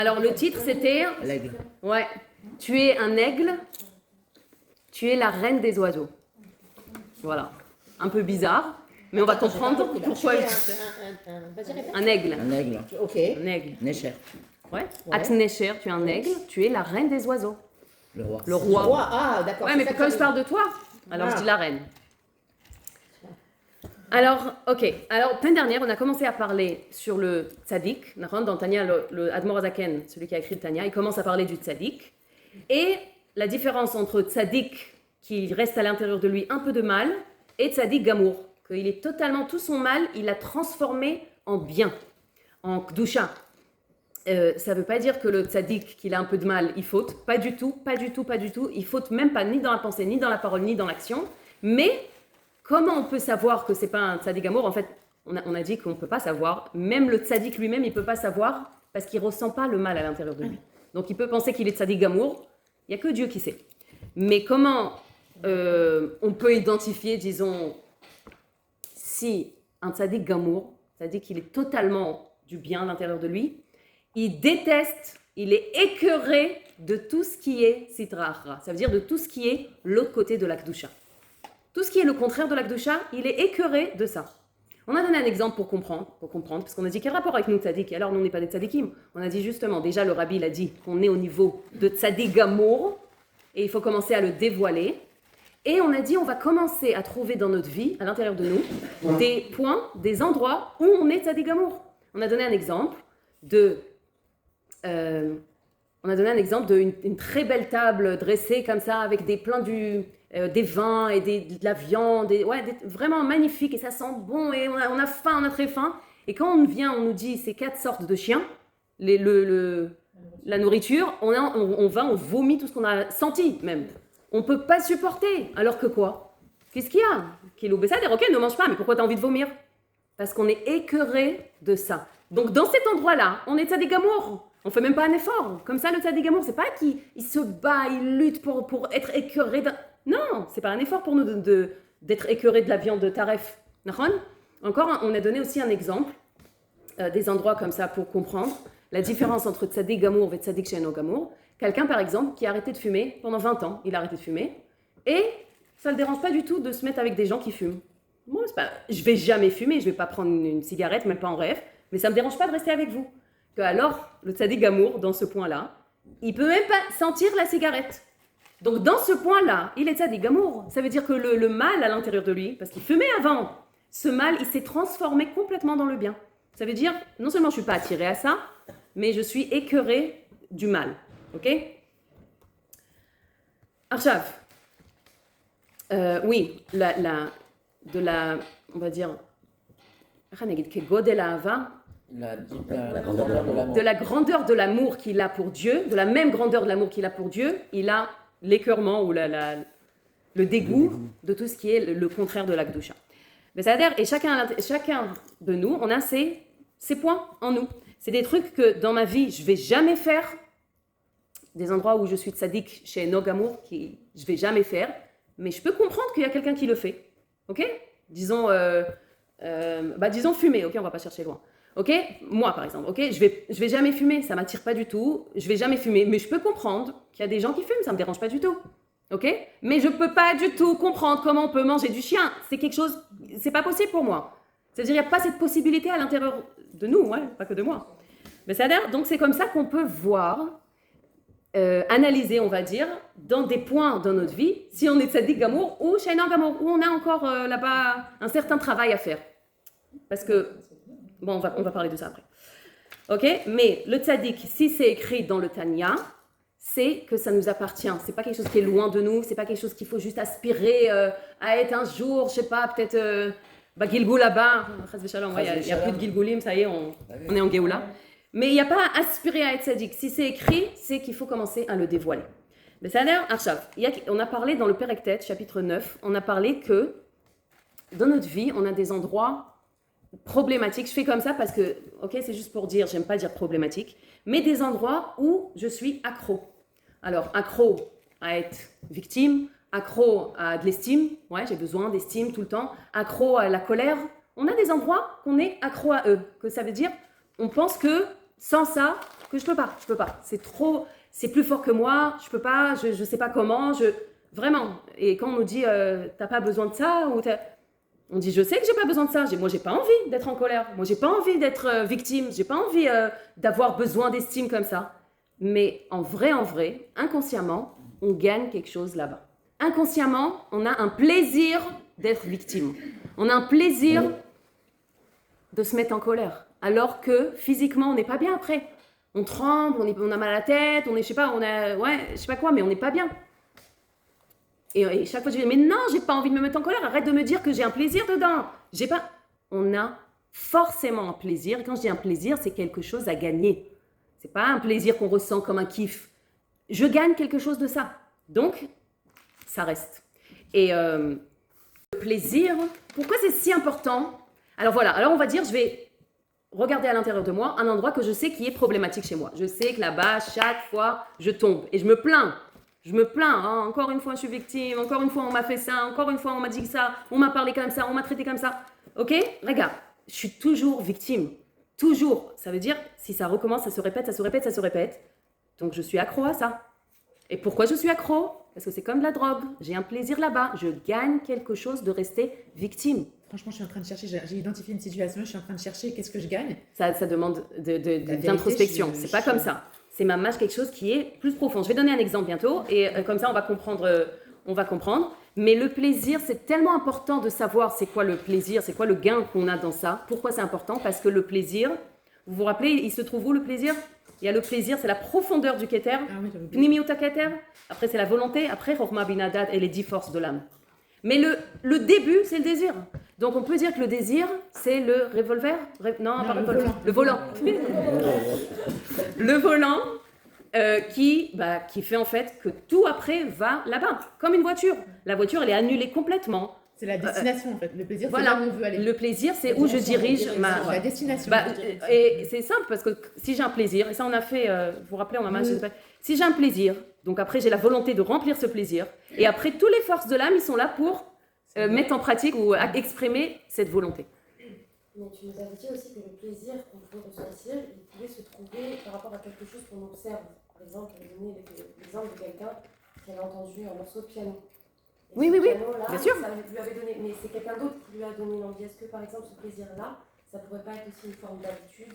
Alors le titre c'était L'aigle. ouais, tu es un aigle, tu es la reine des oiseaux. Voilà, un peu bizarre, mais on va comprendre pourquoi. Vas-y, répète. Un aigle, Un aigle. Ok. un aigle. Necher. Ouais. Ouais. Atnesher, tu es un aigle, tu es la reine des oiseaux. Le roi. Le roi. Roi. Ah, d'accord. Ouais, c'est mais ça quand que je parle de toi, alors Ah. je dis la reine. Alors, ok. Alors, l'année dernière, on a commencé à parler sur le tzaddik. Dans Tanya, le Admor Azaken, celui qui a écrit le Tanya, il commence à parler du tzaddik. Et la différence entre tzaddik, qui reste à l'intérieur de lui un peu de mal, et tzaddik gamour, qu'il est totalement, tout son mal, il l'a transformé en bien, en kdusha. Ça ne veut pas dire que le tzaddik, qu'il a un peu de mal, il faute. Pas du tout, pas du tout, pas du tout. Il faute même pas ni dans la pensée, ni dans la parole, ni dans l'action. Mais comment on peut savoir que c'est pas un tzaddik amour? En fait, on a dit qu'on ne peut pas savoir. Même le tzaddik lui-même, il ne peut pas savoir parce qu'il ne ressent pas le mal à l'intérieur de lui. Donc il peut penser qu'il est tzaddik amour. Il n'y a que Dieu qui sait. Mais comment on peut identifier, disons, si un tzaddik gamour, c'est-à-dire qu'il est totalement du bien à l'intérieur de lui, il déteste, il est écœuré de tout ce qui est sitra achra. Ça veut dire de tout ce qui est l'autre côté de la kedusha. Tout ce qui est le contraire de la kedusha, il est écœuré de ça. On a donné un exemple pour comprendre, parce qu'on a dit quel rapport avec nous tzaddik. Alors nous, on n'est pas des tzaddikim. On a dit justement, déjà le rabbi il a dit qu'on est au niveau de tzaddik gamour, et il faut commencer à le dévoiler. Et on a dit on va commencer à trouver dans notre vie, à l'intérieur de nous, des points, des endroits où on est tzaddik gamour. On a donné un exemple d'une très belle table dressée comme ça avec des des vins et de la viande, vraiment magnifique et ça sent bon et on a faim, on a très faim. Et quand on vient, on nous dit ces 4 sortes de chiens, la nourriture, on vomit tout ce qu'on a senti même. On ne peut pas supporter. Alors que quoi? Qu'est-ce qu'il y a? Qu'il oublie ça, dire ok, ne mange pas, mais pourquoi tu as envie de vomir? Parce qu'on est écœuré de ça. Donc dans cet endroit-là, on est tzaddik gamour. On ne fait même pas un effort. Comme ça, le tzaddik gamour, c'est pas qu'il se bat, il lutte pour être écœuré. Non, c'est pas un effort pour nous d'être écœuré de la viande de taref. Encore, on a donné aussi un exemple, des endroits comme ça pour comprendre la différence entre tzaddik gamour et tzaddik she'eno gamour. Quelqu'un, par exemple, qui a arrêté de fumer pendant 20 ans, il a arrêté de fumer, et ça ne le dérange pas du tout de se mettre avec des gens qui fument. Moi, je vais jamais fumer, je vais pas prendre une cigarette, même pas en rêve, mais ça me dérange pas de rester avec vous. Que alors, le tzaddik gamour, dans ce point-là, il peut même pas sentir la cigarette. Donc, dans ce point-là, il est tzaddik gamour. Ça veut dire que le mal à l'intérieur de lui, parce qu'il fumait avant, ce mal, il s'est transformé complètement dans le bien. Ça veut dire, non seulement je suis pas attirée à ça, mais je suis écœurée du mal. Ok? Arshav. Oui, on va dire, de la grandeur de l'amour qu'il a pour Dieu, de la même grandeur de l'amour qu'il a pour Dieu, il a l'écœurement ou le dégoût de tout ce qui est le contraire de la kedusha. C'est-à-dire, et chacun de nous, on a ces points en nous. C'est des trucs que dans ma vie, je ne vais jamais faire, des endroits où je suis tzaddik chez Nogamour, je ne vais jamais faire, mais je peux comprendre qu'il y a quelqu'un qui le fait. Ok? Disons fumer, ok? On ne va pas chercher loin. Ok? Moi, par exemple, ok? Je vais jamais fumer, ça ne m'attire pas du tout, je ne vais jamais fumer, mais je peux comprendre qu'il y a des gens qui fument, ça ne me dérange pas du tout. Ok? Mais je ne peux pas du tout comprendre comment on peut manger du chien. C'est quelque chose, c'est pas possible pour moi. C'est-à-dire, il n'y a pas cette possibilité à l'intérieur de nous, ouais, pas que de moi. Mais c'est-à-dire, donc c'est comme ça qu'on peut voir, analyser, on va dire, dans des points dans notre vie, si on est tzaddik gamour ou she'eno gamour, où on a encore là-bas un certain travail à faire. Parce que, bon, on va parler de ça après. Ok? Mais le tzaddik, si c'est écrit dans le Tanya, c'est que ça nous appartient. C'est pas quelque chose qui est loin de nous, c'est pas quelque chose qu'il faut juste aspirer à être un jour, je sais pas, peut-être Gilgoul là-bas. Il n'y a plus de Gilgoulim, ça y est, on est en Géoula. Mais il n'y a pas à aspirer à être tzaddik. Si c'est écrit, c'est qu'il faut commencer à le dévoiler. Mais ça a l'air, Arshav, on a parlé dans le Perek-Tet, chapitre 9, on a parlé que dans notre vie, on a des endroits problématiques. Je fais comme ça parce que, ok, c'est juste pour dire, j'aime pas dire problématique, mais des endroits où je suis accro. Alors, accro à être victime, accro à de l'estime, ouais, j'ai besoin d'estime tout le temps, accro à la colère. On a des endroits qu'on est accro à eux, que ça veut dire, on pense que sans ça, que je peux pas. C'est trop, c'est plus fort que moi, je peux pas, je sais pas comment, vraiment. Et quand on nous dit, t'as pas besoin de ça, on dit, je sais que j'ai pas besoin de ça. Moi, j'ai pas envie d'être en colère. Moi, j'ai pas envie d'être victime. J'ai pas envie d'avoir besoin d'estime comme ça. Mais en vrai, inconsciemment, on gagne quelque chose là-bas. Inconsciemment, on a un plaisir d'être victime. On a un plaisir de se mettre en colère. Alors que physiquement, on n'est pas bien après. On tremble, on a mal à la tête, je sais pas quoi, mais on n'est pas bien. Et chaque fois, je dis, mais non, j'ai pas envie de me mettre en colère. Arrête de me dire que j'ai un plaisir dedans. On a forcément un plaisir. Et quand je dis un plaisir, c'est quelque chose à gagner. C'est pas un plaisir qu'on ressent comme un kiff. Je gagne quelque chose de ça. Donc, ça reste. Et le plaisir, pourquoi c'est si important? Alors voilà, alors on va dire, je vais regarder à l'intérieur de moi un endroit que je sais qui est problématique chez moi. Je sais que là-bas, chaque fois, je tombe et je me plains. Hein. Encore une fois, je suis victime. Encore une fois, on m'a fait ça. Encore une fois, on m'a dit ça. On m'a parlé comme ça. On m'a traité comme ça. Ok? Regarde, je suis toujours victime. Toujours. Ça veut dire, si ça recommence, ça se répète. Donc, je suis accro à ça. Et pourquoi je suis accro? Parce que c'est comme de la drogue. J'ai un plaisir là-bas. Je gagne quelque chose de rester victime. Franchement, je suis en train de chercher. J'ai identifié une situation. Je suis en train de chercher qu'est-ce que je gagne. Ça demande d'introspection. C'est pas comme ça. C'est quelque chose qui est plus profond. Je vais donner un exemple bientôt et comme ça on va comprendre. Mais le plaisir, c'est tellement important de savoir c'est quoi le plaisir, c'est quoi le gain qu'on a dans ça. Pourquoi c'est important? Parce que le plaisir, vous vous rappelez, il se trouve où le plaisir? Il y a le plaisir, c'est la profondeur du keter. Pnimiuta keter. Après c'est la volonté. Après Chorma Binadat et les 10 forces de l'âme. Mais le début, c'est le désir. Donc on peut dire que le désir, c'est le revolver. Le volant. Le volant qui fait en fait que tout après va là-bas, comme une voiture. La voiture, elle est annulée complètement. C'est la destination en fait. Le plaisir, voilà. C'est là où on veut aller. Le plaisir, c'est où je dirige la destination. Et c'est simple parce que si j'ai un plaisir, et ça on a fait, vous vous rappelez, si j'ai un plaisir, donc après j'ai la volonté de remplir ce plaisir, et après toutes les forces de l'âme, ils sont là pour mettre en pratique ou exprimer cette volonté. Mais tu nous avais dit aussi que le plaisir qu'on pouvait ressentir, il pouvait se trouver par rapport à quelque chose qu'on observe. Par exemple, tu avais donné l'exemple de quelqu'un qui avait entendu un morceau de piano. Et oui, piano, là, bien sûr. Ça lui avait donné, mais c'est quelqu'un d'autre qui lui a donné l'envie. Est-ce que par exemple ce plaisir-là, ça pourrait pas être aussi une forme d'habitude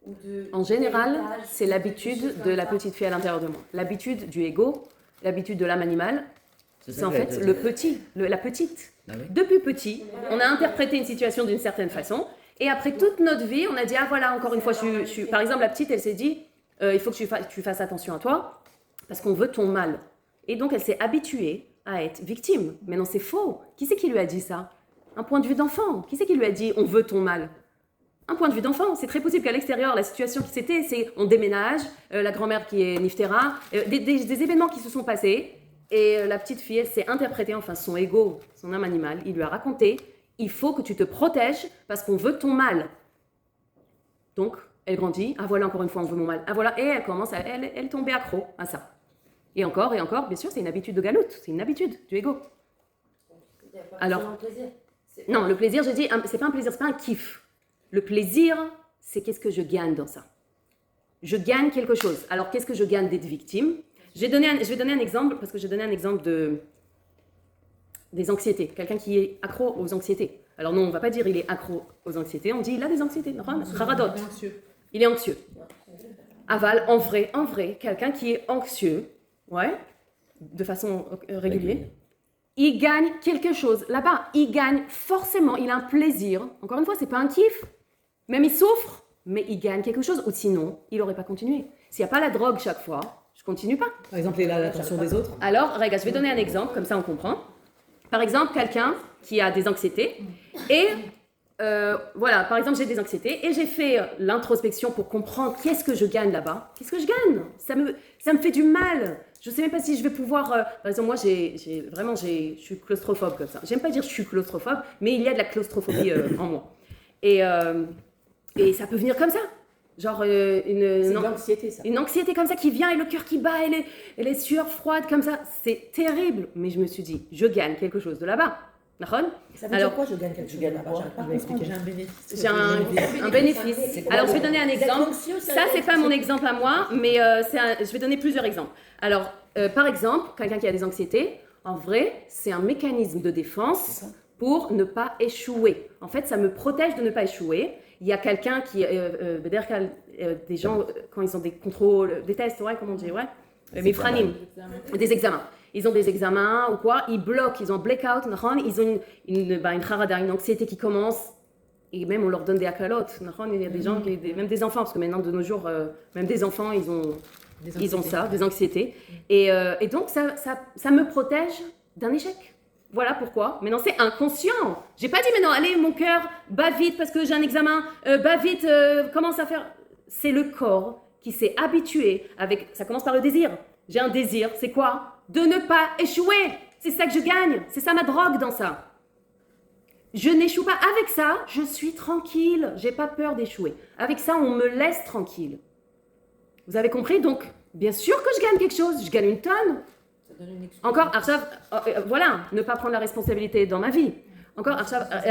ou de... En général, c'est l'habitude de la petite fille à l'intérieur de moi. L'habitude du ego, l'habitude de l'âme animale, c'est en fait le petit, la petite. Ah oui. Depuis petit, on a interprété une situation d'une certaine façon. Et après toute notre vie, on a dit, ah voilà, encore une fois, par exemple, la petite, elle s'est dit, il faut que tu fasses attention à toi, parce qu'on veut ton mal. Et donc, elle s'est habituée à être victime. Mais non, c'est faux. Qui c'est qui lui a dit ça? Un point de vue d'enfant. Qui c'est qui lui a dit, on veut ton mal? Un point de vue d'enfant. C'est très possible qu'à l'extérieur, la situation qui c'était, c'est on déménage, la grand-mère qui est Niftera, des événements qui se sont passés, et la petite fille, elle s'est interprétée, enfin son ego, son âme animale, il lui a raconté, il faut que tu te protèges parce qu'on veut ton mal. Donc, elle grandit, ah voilà, encore une fois, on veut mon mal. Ah voilà, et elle commence, elle tombait accro à ça. Et encore, bien sûr, c'est une habitude de galoute, c'est une habitude du ego. Alors, non, le plaisir, j'ai dit, c'est pas un plaisir, c'est pas un kiff. Le plaisir, c'est qu'est-ce que je gagne dans ça. Je gagne quelque chose. Alors, qu'est-ce que je gagne d'être victime? Je vais donner un exemple, parce que j'ai donné un exemple des anxiétés. Quelqu'un qui est accro aux anxiétés. Alors non, on ne va pas dire il est accro aux anxiétés, on dit il a des anxiétés. Il est anxieux. Aval, en vrai, quelqu'un qui est anxieux, ouais, de façon régulière, il gagne quelque chose. Là-bas, il gagne forcément, il a un plaisir. Encore une fois, c'est pas un kiff. Même il souffre, mais il gagne quelque chose. Ou sinon, il n'aurait pas continué. S'il n'y a pas la drogue chaque fois, je continue pas. Par exemple, il a l'attention des autres. Alors, regarde, je vais donner un exemple, comme ça on comprend. Par exemple, quelqu'un qui a des anxiétés et voilà, par exemple, j'ai des anxiétés et j'ai fait l'introspection pour comprendre qu'est-ce que je gagne là-bas. Qu'est-ce que je gagne? Ça me fait du mal. Je ne sais même pas si je vais pouvoir... par exemple, moi, je suis claustrophobe comme ça. J'aime pas dire je suis claustrophobe, mais il y a de la claustrophobie en moi. Et ça peut venir comme ça. Genre c'est l'anxiété, ça. Une anxiété comme ça qui vient et le cœur qui bat et les sueurs froides comme ça. C'est terrible. Mais je me suis dit, je gagne quelque chose de là-bas. Ça veut Alors, dire quoi, je gagne quelque chose là-bas? J'arrive pas à comprendre. J'ai un bénéfice. J'ai un bénéfice. Alors, je vais donner un exemple. Ça, c'est pas mon exemple à moi, mais je vais donner plusieurs exemples. Alors, par exemple, quelqu'un qui a des anxiétés, en vrai, c'est un mécanisme de défense pour ne pas échouer. En fait, ça me protège de ne pas échouer. Il y a quelqu'un qui, des gens, quand ils ont des contrôles, des tests, ouais, comment on dit, ouais, mifranim, des examens. Ils ont des examens ou quoi, ils bloquent, ils ont blackout, ils ont une harada, une anxiété qui commence, et même on leur donne des akalotes. Il y a des gens, même des enfants, parce que maintenant de nos jours, même des enfants, ils ont ça, des anxiétés. Et donc ça me protège d'un échec. Voilà pourquoi. Maintenant c'est inconscient. J'ai pas dit maintenant, allez mon cœur, bat vite parce que j'ai un examen, bat vite, commence à faire. C'est le corps qui s'est habitué avec. Ça commence par le désir. J'ai un désir, c'est quoi? De ne pas échouer. C'est ça que je gagne. C'est ça ma drogue dans ça. Je n'échoue pas. Avec ça, je suis tranquille. J'ai pas peur d'échouer. Avec ça, on me laisse tranquille. Vous avez compris? Donc, bien sûr que je gagne quelque chose. Je gagne une tonne. Encore, voilà, ne pas prendre la responsabilité dans ma vie. Encore,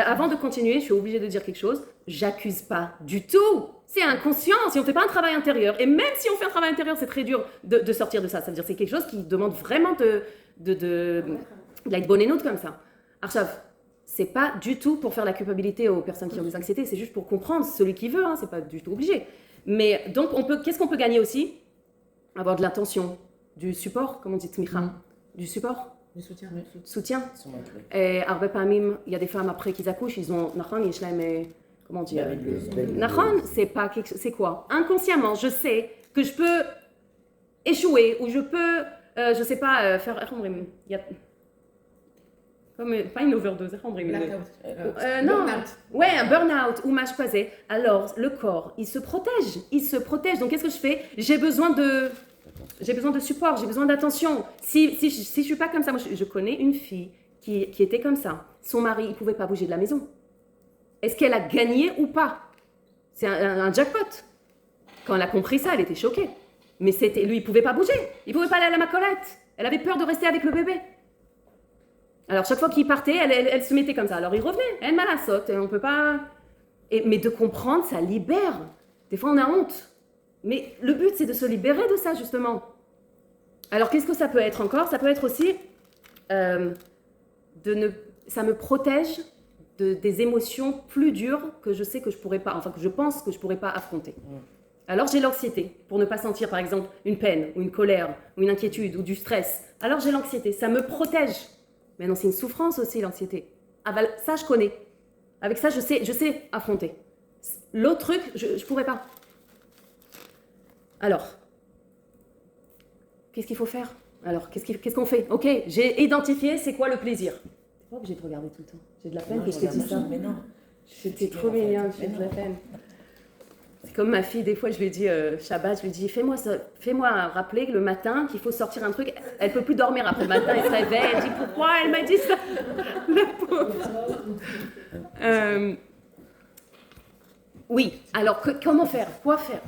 avant de continuer, je suis obligée de dire quelque chose. J'accuse pas du tout. C'est inconscient. Si on ne fait pas un travail intérieur, et même si on fait un travail intérieur, c'est très dur de sortir de ça. Ça veut dire que c'est quelque chose qui demande vraiment de la bonne note comme ça. Archav, c'est pas du tout pour faire la culpabilité aux personnes qui ont des anxiétés. C'est juste pour comprendre celui qui veut. C'est pas du tout obligé. Mais donc, qu'est-ce qu'on peut gagner aussi? Avoir de l'attention, du support, comme on dit tmicha, du support. Du soutien. Soutien. Et Arbe Pamim, il y a des femmes après qu'ils accouchent, ils ont comment dire? C'est quoi? Inconsciemment, je sais que je peux échouer ou je peux, je sais pas, faire. Pas une overdose, non. Ouais, un burn-out ou mâche-croisée. Alors, le corps, il se protège. Donc, qu'est-ce que je fais? J'ai besoin de support, j'ai besoin d'attention. Si je suis pas comme ça, moi je connais une fille qui était comme ça. Son mari, il pouvait pas bouger de la maison. Est-ce qu'elle a gagné ou pas? C'est un jackpot. Quand elle a compris ça, elle était choquée. Mais lui, il pouvait pas bouger. Il pouvait pas aller à la macolette. Elle avait peur de rester avec le bébé. Alors chaque fois qu'il partait, elle se mettait comme ça. Alors il revenait. Elle m'a la saute. On peut pas. Mais de comprendre, ça libère. Des fois, on a honte. Mais le but, c'est de se libérer de ça, justement. Alors, qu'est-ce que ça peut être encore? Ça peut être aussi, ça me protège des émotions plus dures que je sais que je pourrais pas, enfin que je pense que je pourrais pas affronter. Alors, j'ai l'anxiété, pour ne pas sentir, par exemple, une peine, ou une colère, ou une inquiétude, ou du stress. Alors, j'ai l'anxiété, ça me protège. Mais non, c'est une souffrance aussi, l'anxiété. Ah, bah, ça, je connais. Avec ça, je sais affronter. L'autre truc, je pourrais pas. Alors, qu'est-ce qu'il faut faire? Alors, qu'est-ce qu'on fait? Ok, j'ai identifié c'est quoi le plaisir. C'est pas obligé de regarder tout le temps. J'ai de la peine que je t'ai dit ça. Mais non. C'était trop mignon, j'ai de la peine. C'est comme ma fille, des fois, je lui dis, Shabbat, je lui dis, fais-moi rappeler le matin qu'il faut sortir un truc. Elle peut plus dormir après le matin, elle se réveille, elle dit, pourquoi elle m'a dit ça? La pauvre. Oui, alors comment faire? Quoi faire?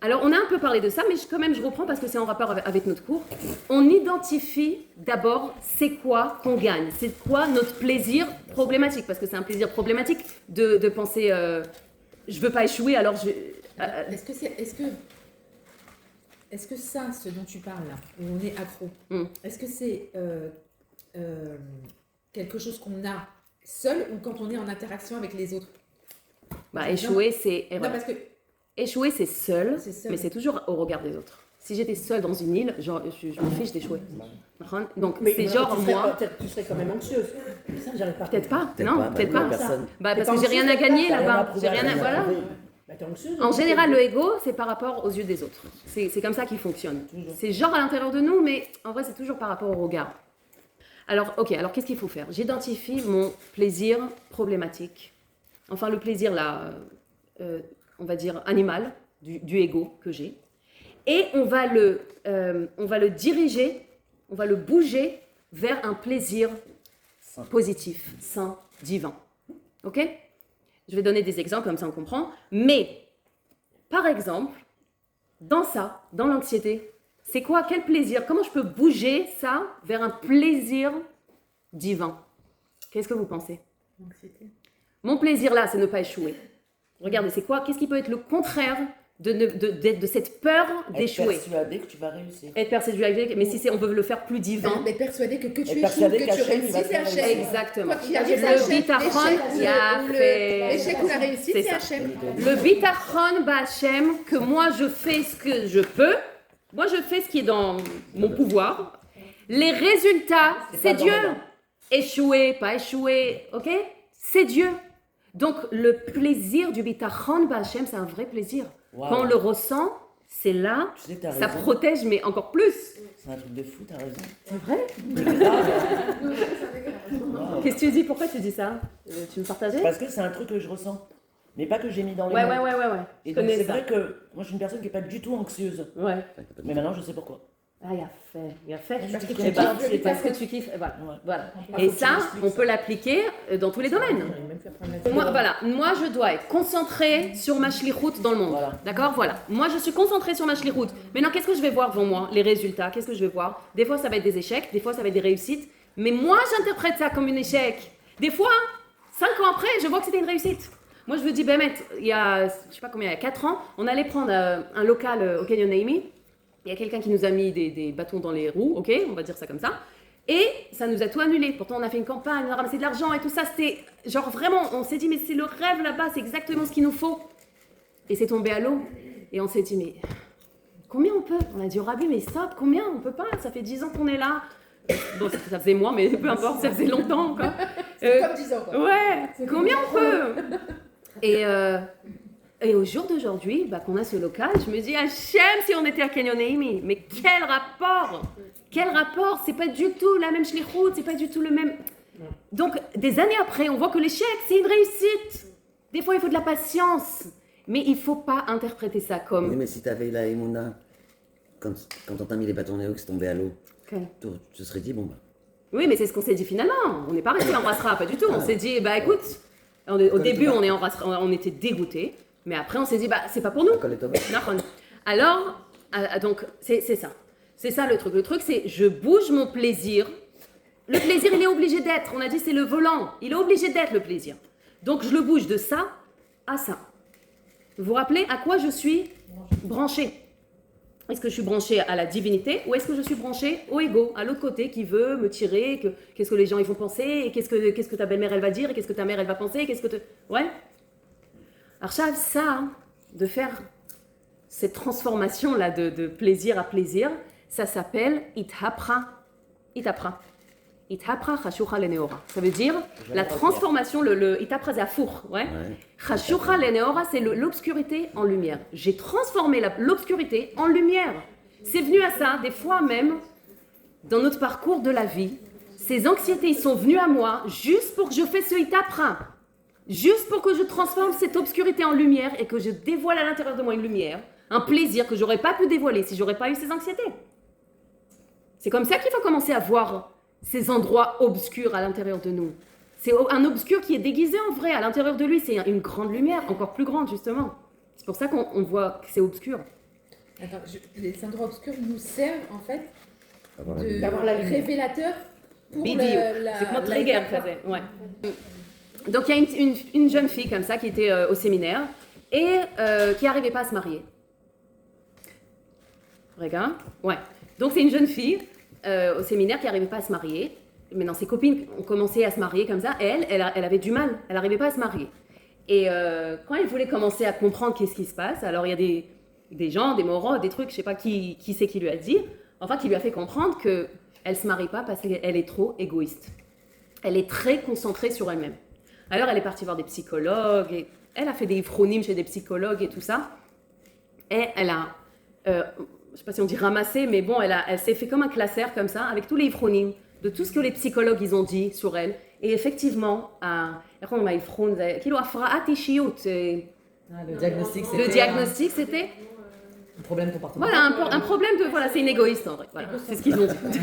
Alors on a un peu parlé de ça, mais quand même je reprends parce que c'est en rapport avec notre cours. On identifie d'abord c'est quoi qu'on gagne, c'est quoi notre plaisir problématique, parce que c'est un plaisir problématique de penser je veux pas échouer alors je... Est-ce que ça, ce dont tu parles là, où on est accro, est-ce que c'est quelque chose qu'on a seul ou quand on est en interaction avec les autres? Bah, échouer, c'est... Non, parce que... Échouer, c'est seul, mais c'est toujours au regard des autres. Si j'étais seule dans une île, je me fiche d'échouer. Donc, c'est genre moi... Tu serais quand même anxieuse. Ça, j'arrive pas. Peut-être pas, non, peut-être pas. Bah, parce que j'ai rien à gagner là-bas. J'ai rien à... Voilà. En général, le ego, c'est par rapport aux yeux des autres. C'est comme ça qu'il fonctionne. C'est genre à l'intérieur de nous, mais en vrai, c'est toujours par rapport au regard. Alors, ok, alors qu'est-ce qu'il faut faire? J'identifie mon plaisir problématique. Enfin, le plaisir, là, on va dire, animal, du ego que j'ai. Et on va le diriger, on va le bouger vers un plaisir positif, sain, divin. Ok? Je vais donner des exemples, comme ça on comprend. Mais, par exemple, dans ça, dans l'anxiété, c'est quoi? Quel plaisir? Comment je peux bouger ça vers un plaisir divin? Qu'est-ce que vous pensez? Anxiété. Mon plaisir là, c'est ne pas échouer. Regardez, c'est quoi? Qu'est-ce qui peut être le contraire de cette peur d'échouer? Être persuadé que tu vas réussir. Être persuadé, mais si on veut le faire plus divin. Mais persuadé que tu Être échoues, persuadé que tu qu'Hachem, il réussis, va c'est faire Hachem. Exactement. Quoi qu'il arrive, c'est Le Hachem. bitachon, L'échec l'échec ou la réussite, C'est c'est ça. Hachem. Le bitachon b'Hachem, que moi je fais ce que je peux, moi je fais ce qui est dans mon pouvoir. Les résultats, c'est pas Dieu. dans le temps. Échouer, pas échouer, ok? C'est Dieu. Donc le plaisir du bitachon b'Hachem, c'est un vrai plaisir. Wow. Quand on le ressent, c'est là, Tu sais que t'as ça raison. protège, mais encore plus. C'est un truc de fou, t'as raison. C'est vrai? Wow. Qu'est-ce que tu dis? Pourquoi tu dis ça? Tu me partageais? Parce que c'est un truc que je ressens. Mais pas que j'ai mis dans les Ouais, mots. ouais. Et Je donc connais c'est ça. vrai que moi je suis une personne qui n'est pas du tout anxieuse. Ouais. Mais maintenant je sais pourquoi. Ah, il a fait. Parce que tu Eh ben, kiffes le c'est parce que bitachon. tu kiffes. Voilà. Ouais. Voilà. Ah, Et faut que ça, tu m'expliques on ça. peut l'appliquer dans tous les domaines. Moi, je dois être concentrée sur ma shlichut dans le monde. Voilà. D'accord? Voilà. Moi, je suis concentrée sur ma shlichut. Maintenant, qu'est-ce que je vais voir devant moi? Les résultats. Qu'est-ce que je vais voir? Des fois, ça va être des échecs. Des fois, ça va être des réussites. Mais moi, j'interprète ça comme un échec. Des fois, 5 ans après, je vois que c'était une réussite. Moi, je me dis, Bémet, il y a, je sais pas combien, il y a 4 ans, on allait prendre un local au Canyon Naimi. Il y a quelqu'un qui nous a mis des bâtons dans les roues, ok, on va dire ça comme ça. Et ça nous a tout annulé. Pourtant, on a fait une campagne, on a ramassé de l'argent et tout ça. C'était genre vraiment, on s'est dit, mais c'est le rêve là-bas, c'est exactement ce qu'il nous faut. Et c'est tombé à l'eau. Et on s'est dit, mais combien on peut? On a dit au rabbi, mais stop, combien? On peut pas, ça fait 10 ans qu'on est là. Bon, ça faisait moi, mais peu importe, ça faisait longtemps encore. Comme 10 ans, quoi. Ouais, combien on peut? Et au jour d'aujourd'hui, qu'on a ce local, je me dis, Hachem, si on était à Canyon Naimi, mais quel rapport? Quel rapport? C'est pas du tout la même shlichut, c'est pas du tout le même. Donc, des années après, on voit que l'échec, c'est une réussite. Des fois, il faut de la patience. Mais il faut pas interpréter ça Oui, comme. mais si t'avais la Emouna, quand on t'a mis les bâtons néo que c'est tombé à l'eau, Ok. tu te serais dit, bon bah, Oui, mais c'est ce qu'on s'est dit finalement. On n'est pas resté embrassera, pas du tout. On s'est dit, écoute, au début, on était dégoûtés. Mais après, on s'est dit, c'est pas pour nous. colle est tombée. Nahon. Alors, donc, c'est ça. C'est ça le truc. Le truc, c'est je bouge mon plaisir. Le plaisir, il est obligé d'être. On a dit, c'est le volant. Il est obligé d'être, le plaisir. Donc, je le bouge de ça à ça. Vous vous rappelez à quoi je suis branchée? Est-ce que je suis branchée à la divinité ou est-ce que je suis branchée au ego, à l'autre côté qui veut me tirer, qu'est-ce que les gens ils vont penser, et qu'est-ce que ta belle-mère elle va dire, et qu'est-ce que ta mère elle va penser, Ouais. Archav, ça, de faire cette transformation-là de plaisir à plaisir, ça s'appelle Ithapra. Ithapra Chashucha Leneora. Ça veut dire la transformation, le Ithapra Zafour. Ouais. Chashucha Leneora, c'est l'obscurité en lumière. J'ai transformé l'obscurité en lumière. C'est venu à ça, des fois même, dans notre parcours de la vie, ces anxiétés ils sont venues à moi juste pour que je fasse ce Ithapra. Juste pour que je transforme cette obscurité en lumière et que je dévoile à l'intérieur de moi une lumière, un plaisir que j'aurais pas pu dévoiler si j'aurais pas eu ces anxiétés. C'est comme ça qu'il faut commencer à voir ces endroits obscurs à l'intérieur de nous. C'est un obscur qui est déguisé en vrai. À l'intérieur de lui, c'est une grande lumière, encore plus grande justement. C'est pour ça qu'on voit que c'est obscur. Attends, les endroits obscurs nous servent en fait D'avoir la de lumière. révélateur pour Bidio. C'est comment Trigger faisait. Ouais. Donc il y a une jeune fille comme ça qui était au séminaire et qui n'arrivait pas à se marier. Regarde. Ouais. Donc c'est une jeune fille au séminaire qui n'arrivait pas à se marier. Maintenant ses copines ont commencé à se marier comme ça. Elle avait du mal. Elle n'arrivait pas à se marier. Et quand elle voulait commencer à comprendre qu'est-ce qui se passe, alors il y a des gens, des moraux, des trucs, je sais pas qui c'est qui lui a dit, enfin qui lui a fait comprendre que elle se marie pas parce qu'elle est trop égoïste. Elle est très concentrée sur elle-même. Alors elle est partie voir des psychologues, et elle a fait des ifronim chez des psychologues et tout ça. Et elle a, je sais pas si on dit ramassé, mais bon, elle s'est fait comme un classeur comme ça, avec tous les ifronim, de tout ce que les psychologues ils ont dit sur elle. Et effectivement, Le diagnostic, le diagnostic c'était un problème comportemental. voilà, un problème de, voilà, c'est une égoïste en vrai. Voilà, c'est ce qu'ils ont dit.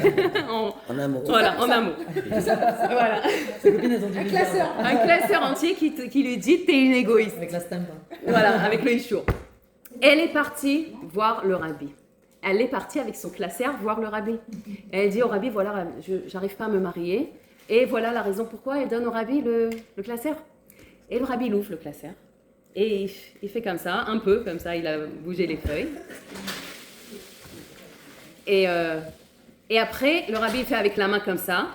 En amour. Voilà, en amour. Voilà. Ses copines, elles ont dit Un classeur entier qui lui dit t'es une égoïste. avec la stamp. Voilà, avec le Ishour. Elle est partie voir le rabbi. Elle est partie avec son classeur voir le rabbi. Elle dit au rabbi, voilà, j'arrive pas à me marier. Et voilà la raison pourquoi elle donne au rabbi le classeur. Et le rabbi l'ouvre le classeur. Et il fait comme ça, un peu comme ça, il a bougé les feuilles. Et après, le rabbi fait avec la main comme ça.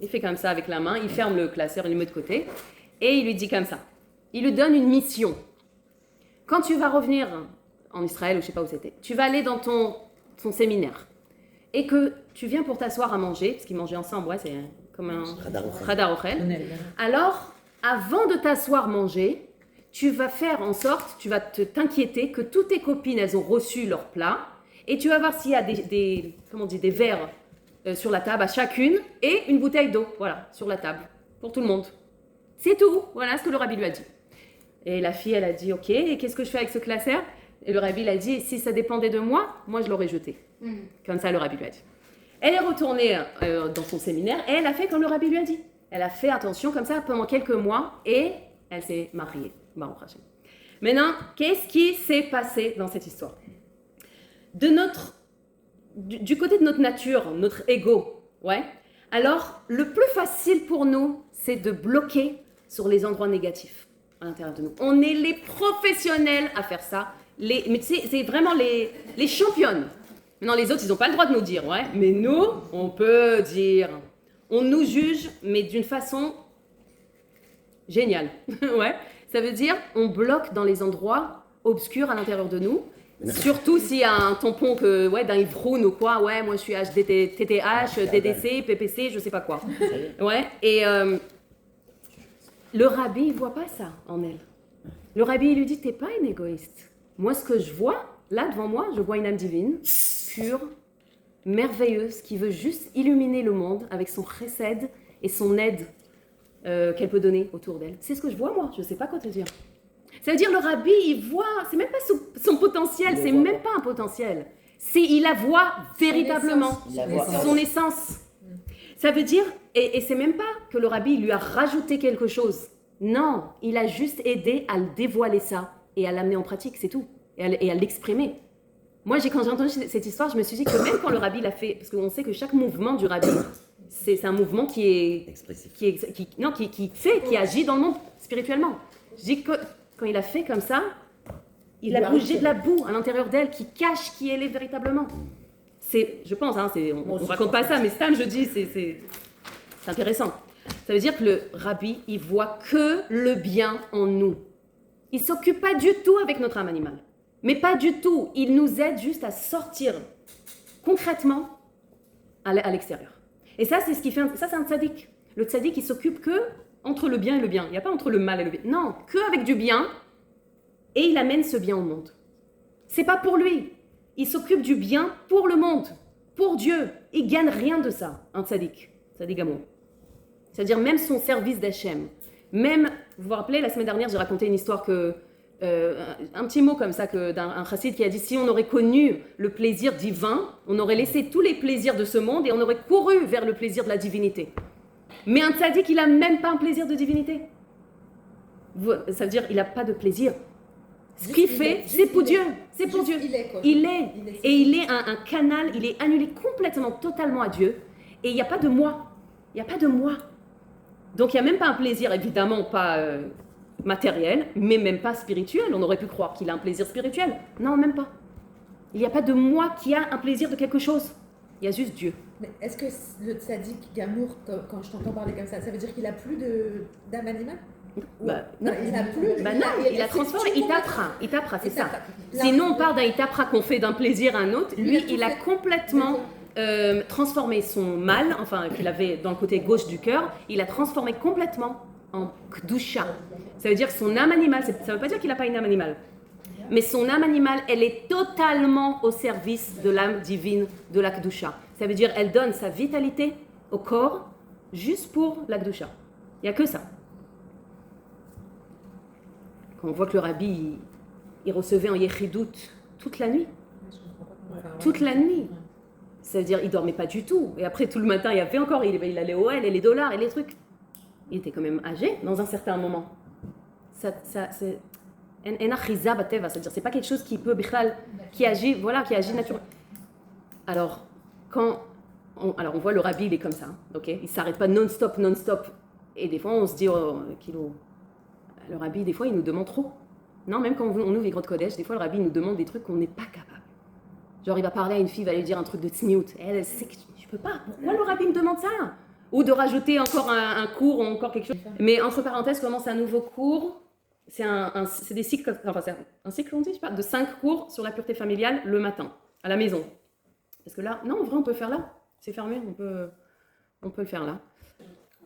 Il fait comme ça avec la main, il ferme le classeur, il le met de côté. Et il lui dit comme ça. Il lui donne une mission. Quand tu vas revenir en Israël, ou je ne sais pas où c'était, tu vas aller dans ton séminaire. Et que tu viens pour t'asseoir à manger, parce qu'ils mangeaient ensemble, ouais, c'est comme un Hadar Ochel. Alors, avant de t'asseoir manger, tu vas faire en sorte, tu vas t'inquiéter que toutes tes copines, elles ont reçu leur plat, et tu vas voir s'il y a des verres sur la table à chacune, et une bouteille d'eau, voilà, sur la table, pour tout le monde. C'est tout, voilà ce que le rabbi lui a dit. Et la fille, elle a dit, ok, et qu'est-ce que je fais avec ce classeur? Et le rabbi, il a dit, si ça dépendait de moi, moi je l'aurais jeté. Comme ça, le rabbi lui a dit. Elle est retournée dans son séminaire, et elle a fait comme le rabbi lui a dit. Elle a fait attention comme ça pendant quelques mois, et elle s'est mariée. Maintenant, qu'est-ce qui s'est passé dans cette histoire? Du côté de notre nature, notre ego, ouais. Alors, le plus facile pour nous, c'est de bloquer sur les endroits négatifs à l'intérieur de nous. On est les professionnels à faire ça. Mais tu sais, c'est vraiment les championnes. Maintenant, les autres, ils n'ont pas le droit de nous dire, ouais. Mais nous, on peut dire. On nous juge, mais d'une façon géniale, ouais. Ça veut dire, on bloque dans les endroits obscurs à l'intérieur de nous. Surtout s'il y a un tampon d'un Ivroun ou quoi, ouais, moi je suis TTH, DDC, PPC, je sais pas quoi. Ouais, et le rabbi, il voit pas ça en elle. Le rabbi, il lui dit, t'es pas une égoïste. Moi, ce que je vois, là devant moi, je vois une âme divine, pure, merveilleuse, qui veut juste illuminer le monde avec son chesed et son aide qu'elle peut donner autour d'elle. C'est ce que je vois, moi, je sais pas quoi te dire. Ça veut dire le rabbi, il voit, c'est même pas son potentiel, c'est même pas un potentiel. Il la voit véritablement, son essence. Ça veut dire, et c'est même pas que le rabbi lui a rajouté quelque chose. Non, il a juste aidé à le dévoiler ça et à l'amener en pratique, c'est tout. Et à l'exprimer. Moi, quand j'ai entendu cette histoire, je me suis dit que même quand le rabbi l'a fait, parce qu'on sait que chaque mouvement du rabbi, c'est un mouvement qui est expressif, qui agit dans le monde spirituellement. Je dis que quand il a fait comme ça, il a bougé de la boue à l'intérieur d'elle qui cache qui elle est véritablement. Je pense, on ne raconte pas ça, mais Stam, je dis, c'est intéressant. Ça veut dire que le rabbi, il voit que le bien en nous. Il ne s'occupe pas du tout avec notre âme animale. Mais pas du tout. Il nous aide juste à sortir concrètement à l'extérieur. Et ça, c'est ce qui fait. Ça, c'est un tzaddik. Le tzaddik, il s'occupe que entre le bien et le bien. Il n'y a pas entre le mal et le bien. Non, que avec du bien. Et il amène ce bien au monde. C'est pas pour lui. Il s'occupe du bien pour le monde, pour Dieu. Il gagne rien de ça, un tzaddik. Tzaddik amour. C'est-à-dire même son service d'Hachem. Même, vous vous rappelez, la semaine dernière, j'ai raconté une histoire un petit mot comme ça d'un chassid qui a dit si on aurait connu le plaisir divin, on aurait laissé tous les plaisirs de ce monde et on aurait couru vers le plaisir de la divinité. Mais un tzaddik, il n'a même pas un plaisir de divinité. Ça veut dire qu'il n'a pas de plaisir. Ce qu'il fait, c'est pour Dieu. C'est pour Dieu. Il est. Et il est un canal, il est annulé complètement, totalement à Dieu. Et il n'y a pas de moi. Il n'y a pas de moi. Donc il n'y a même pas un plaisir, évidemment pas matériel, mais même pas spirituel. On aurait pu croire qu'il a un plaisir spirituel. Non, même pas. Il n'y a pas de moi qui a un plaisir de quelque chose. Il y a juste Dieu. Mais est-ce que le tzaddik Gamour, quand je t'entends parler comme ça veut dire qu'il n'a plus d'âme animale? Non, il n'a plus. Il a transformé. Itapra, c'est ça. Sinon, on parle d'un itapra qu'on fait d'un plaisir à un autre. Lui, il a complètement transformé son mal, enfin, qu'il avait dans le côté gauche du cœur, il a transformé complètement en kdusha. Ça veut dire son âme animale, ça ne veut pas dire qu'il n'a pas une âme animale. Mais son âme animale, elle est totalement au service de l'âme divine de la kdusha. Ça veut dire elle donne sa vitalité au corps juste pour la kdusha. Il n'y a que ça. Quand on voit que le rabbi, il recevait en yechidout toute la nuit. Toute la nuit. Ça veut dire qu'il ne dormait pas du tout. Et après, tout le matin, il y avait encore, il allait au L et les dollars et les trucs. Il était quand même âgé dans un certain moment. C'est en achiza bateva, c'est-à-dire c'est pas quelque chose qui peut qui agit naturellement. Alors quand alors on voit le rabbi, il est comme ça, ok, il s'arrête pas non-stop. Et des fois, on se dit, le rabbi, des fois, il nous demande trop. Non, même quand on ouvre les grottes collèges, des fois, le rabbi nous demande des trucs qu'on n'est pas capable. Genre, il va parler à une fille, il va lui dire un truc de tsniout. Elle sait que je peux pas. Pourquoi le rabbi me demande ça? Ou de rajouter encore un cours ou encore quelque chose. Mais entre parenthèses, commence un nouveau cours. C'est des cycles, enfin, c'est un cycle, on dit, je sais pas, de 5 cours sur la pureté familiale le matin, à la maison. Parce que là, non, en vrai, on peut le faire là. C'est fermé, on peut le faire là.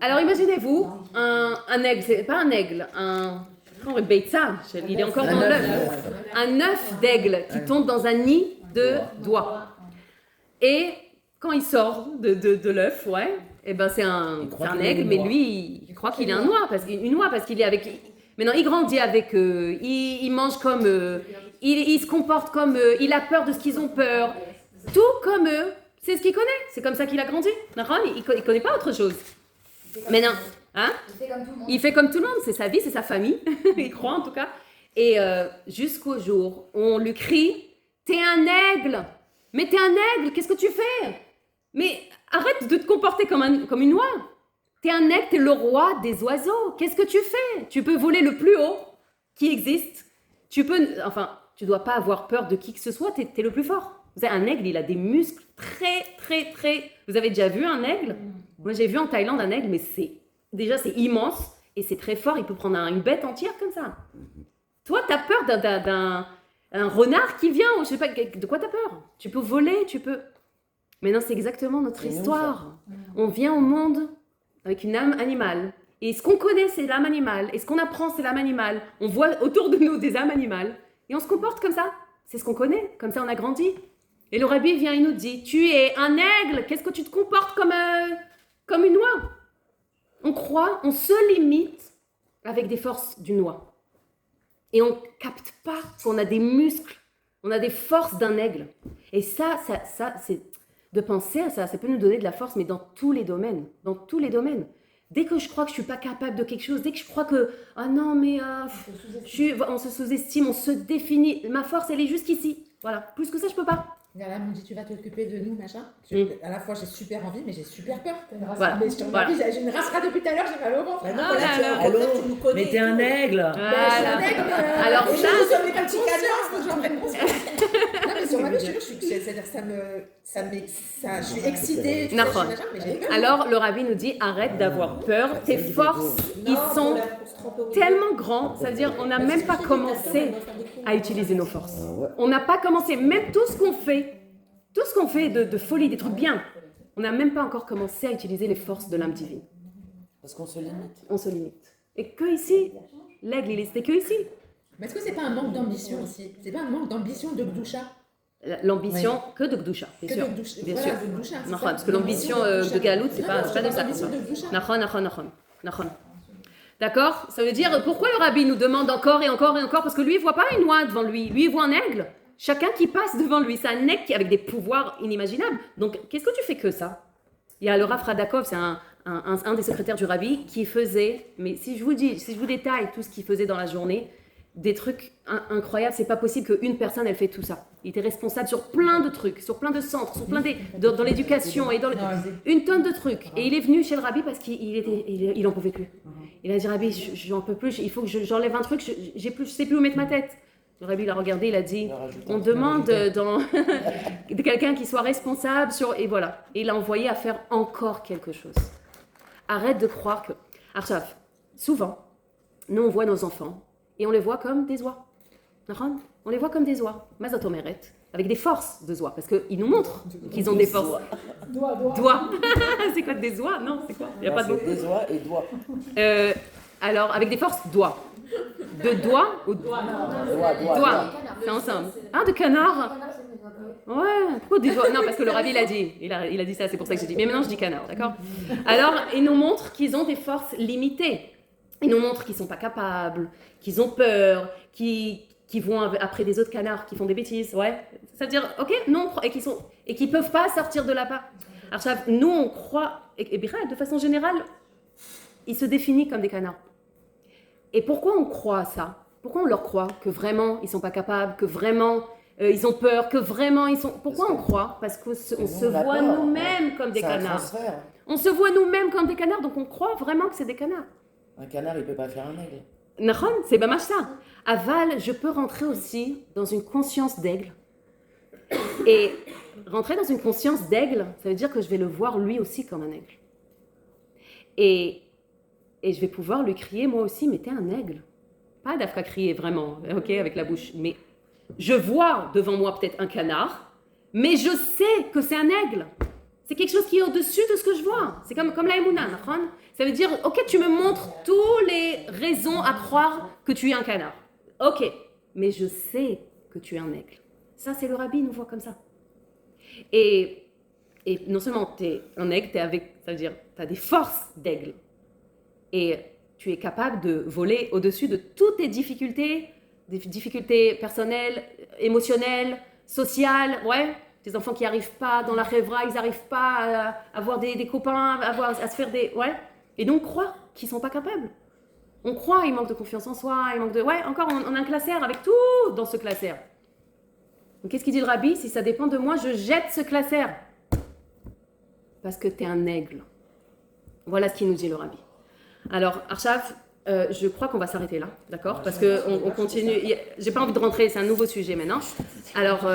Alors, imaginez-vous un aigle, c'est pas un aigle, il est encore dans l'œuf. Un œuf d'aigle qui tombe dans un nid de doigts. Et quand il sort de l'œuf, ouais, et ben c'est un aigle, mais lui, il croit qu'il est une noix parce qu'il est avec. Maintenant, il grandit avec eux, il mange comme eux, il se comporte comme eux, il a peur de ce qu'ils ont peur, tout comme eux. C'est ce qu'il connaît, c'est comme ça qu'il a grandi. Il connaît pas autre chose. Mais non, hein? Il fait comme tout le monde, c'est sa vie, c'est sa famille, il croit en tout cas. Et jusqu'au jour où on lui crie, t'es un aigle, mais t'es un aigle, qu'est-ce que tu fais? Mais arrête de te comporter comme une oie. T'es un aigle, t'es le roi des oiseaux, qu'est-ce que tu fais? Tu peux voler le plus haut qui existe. Tu dois pas avoir peur de qui que ce soit, t'es le plus fort. Vous savez, un aigle, il a des muscles très... Vous avez déjà vu un aigle? Moi, j'ai vu en Thaïlande un aigle, mais c'est immense et c'est très fort. Il peut prendre une bête entière comme ça. Toi, t'as peur d'un renard qui vient, ou je sais pas, de quoi t'as peur? Tu peux voler, Mais non, c'est exactement notre histoire. On vient au monde avec une âme animale. Et ce qu'on connaît, c'est l'âme animale. Et ce qu'on apprend, c'est l'âme animale. On voit autour de nous des âmes animales. Et on se comporte comme ça. C'est ce qu'on connaît. Comme ça, on a grandi. Et le rabbi vient et nous dit, tu es un aigle. Qu'est-ce que tu te comportes comme une oie? On se limite avec des forces d'une oie. Et on ne capte pas qu'on a des muscles. On a des forces d'un aigle. Et ça c'est de penser à ça. Ça peut nous donner de la force, mais dans tous les domaines. Dans tous les domaines. Dès que je crois que je ne suis pas capable de quelque chose, dès que je crois que, on se sous-estime, on se définit, ma force, elle est juste ici. Voilà, plus que ça, je ne peux pas. Là, on me dit, tu vas t'occuper de nous, machin. À la fois, j'ai super envie, mais j'ai super peur. Voilà. Mais je te remercie, j'ai une rassera depuis tout à l'heure, j'ai mal au ventre. Tu nous connais. Mais t'es un aigle. Voilà. Alors ça, on est pas petit canard, faut que j'en prenne conscience. Non, mais sur ma vie, c'est-à-dire je suis excitée. Alors, le rabbi nous dit, arrête d'avoir peur. Tes forces, ils sont tellement grands. Ça veut dire, on n'a même pas commencé à utiliser nos forces. On n'a pas commencé, même tout ce qu'on fait de folie, des trucs bien, on n'a même pas encore commencé à utiliser les forces de l'âme divine. Parce qu'on se limite. On se limite. Et que ici, l'aigle, il était que ici. Mais est-ce que c'est pas un manque d'ambition aussi? C'est pas un manque d'ambition de Gdoucha? L'ambition que de Gdoucha, bien sûr. Bien sûr. Parce que l'ambition de Galout, c'est pas de ça. Nachon. D'accord? Ça veut dire, pourquoi le rabbi nous demande encore et encore et encore? Parce que lui, il voit pas une oie devant lui. Lui, il voit un aigle. Chacun qui passe devant lui, c'est un aigle avec des pouvoirs inimaginables. Donc, qu'est-ce que tu fais que ça? Il y a le Rav Radakov, c'est un des secrétaires du rabbi, qui faisait, mais si je vous détaille tout ce qu'il faisait dans la journée, des trucs incroyables, c'est pas possible qu'une personne, elle fait tout ça. Il était responsable sur plein de trucs, sur plein de centres, sur plein dans l'éducation, et une tonne de trucs. Et il est venu chez le rabbi parce qu'il en pouvait plus. Il a dit, rabbi, j'en peux plus, il faut que j'enlève un truc, je sais plus où mettre ma tête. Le rabbi l'a regardé, il a dit, on demande de quelqu'un qui soit responsable et voilà. Et il l'a envoyé à faire encore quelque chose. Arrête de croire que... Arshaf, souvent, nous on voit nos enfants et on les voit comme des oies. On les voit comme des oies. Mazatomeret, avec des forces de oies, parce qu'ils nous montrent qu'ils ont des forces. Doigts. C'est quoi des oies? Non, c'est quoi? Il n'y a pas de mot. Des oies et doigts. Alors, avec des forces, doigts. De doigts ou doigts? C'est ensemble. De canard. Ouais, pourquoi des doigts? Non, parce que le rabbi l'a dit. Il a dit ça, c'est pour ça que j'ai dit. Mais maintenant, je dis canard, d'accord? Alors, il nous montre qu'ils ont des forces limitées. Il nous montre qu'ils ne sont pas capables, qu'ils ont peur, qui vont après des autres canards, qui font des bêtises, ouais. Ça veut dire, ok, non, et qui ne peuvent pas sortir de là-bas. Alors, nous, on croit, et de façon générale, ils se définissent comme des canards. Et pourquoi on croit à ça? Pourquoi on leur croit que vraiment, ils ne sont pas capables, que vraiment, ils ont peur, que vraiment ils sont... Pourquoi on croit? Parce qu'on se voit nous-mêmes comme des canards. Transfert. On se voit nous-mêmes comme des canards, donc on croit vraiment que c'est des canards. Un canard, il peut pas faire un aigle. Nahon, c'est bien ça. Aval, je peux rentrer aussi dans une conscience d'aigle. Et rentrer dans une conscience d'aigle, ça veut dire que je vais le voir lui aussi comme un aigle. Et je vais pouvoir lui crier moi aussi, mais t'es un aigle. Pas d'Afka crier vraiment, ok, avec la bouche. Mais je vois devant moi peut-être un canard, mais je sais que c'est un aigle. C'est quelque chose qui est au-dessus de ce que je vois. C'est comme la Emouna, Nahon. Ça veut dire, ok, tu me montres toutes les raisons à croire que tu es un canard. Ok, mais je sais que tu es un aigle. Ça, c'est le rabbi, nous voit comme ça. Et non seulement tu es un aigle, ça veut dire tu as des forces d'aigle. Et tu es capable de voler au-dessus de toutes tes difficultés, des difficultés personnelles, émotionnelles, sociales, ouais. Des enfants qui n'arrivent pas dans la rêvera, ils n'arrivent pas à avoir des copains, à se faire des... Ouais. Et donc, croient qu'ils ne sont pas capables. On croit, ils manquent de confiance en soi, ils manquent de... Ouais, encore, on a un classeur avec tout dans ce classeur. Donc, qu'est-ce qu'il dit le rabbi? Si ça dépend de moi, je jette ce classeur. Parce que tu es un aigle. Voilà ce qu'il nous dit le rabbi. Alors, Arshav, je crois qu'on va s'arrêter là, d'accord? Parce qu'on continue... J'ai pas envie de rentrer, c'est un nouveau sujet maintenant. Alors...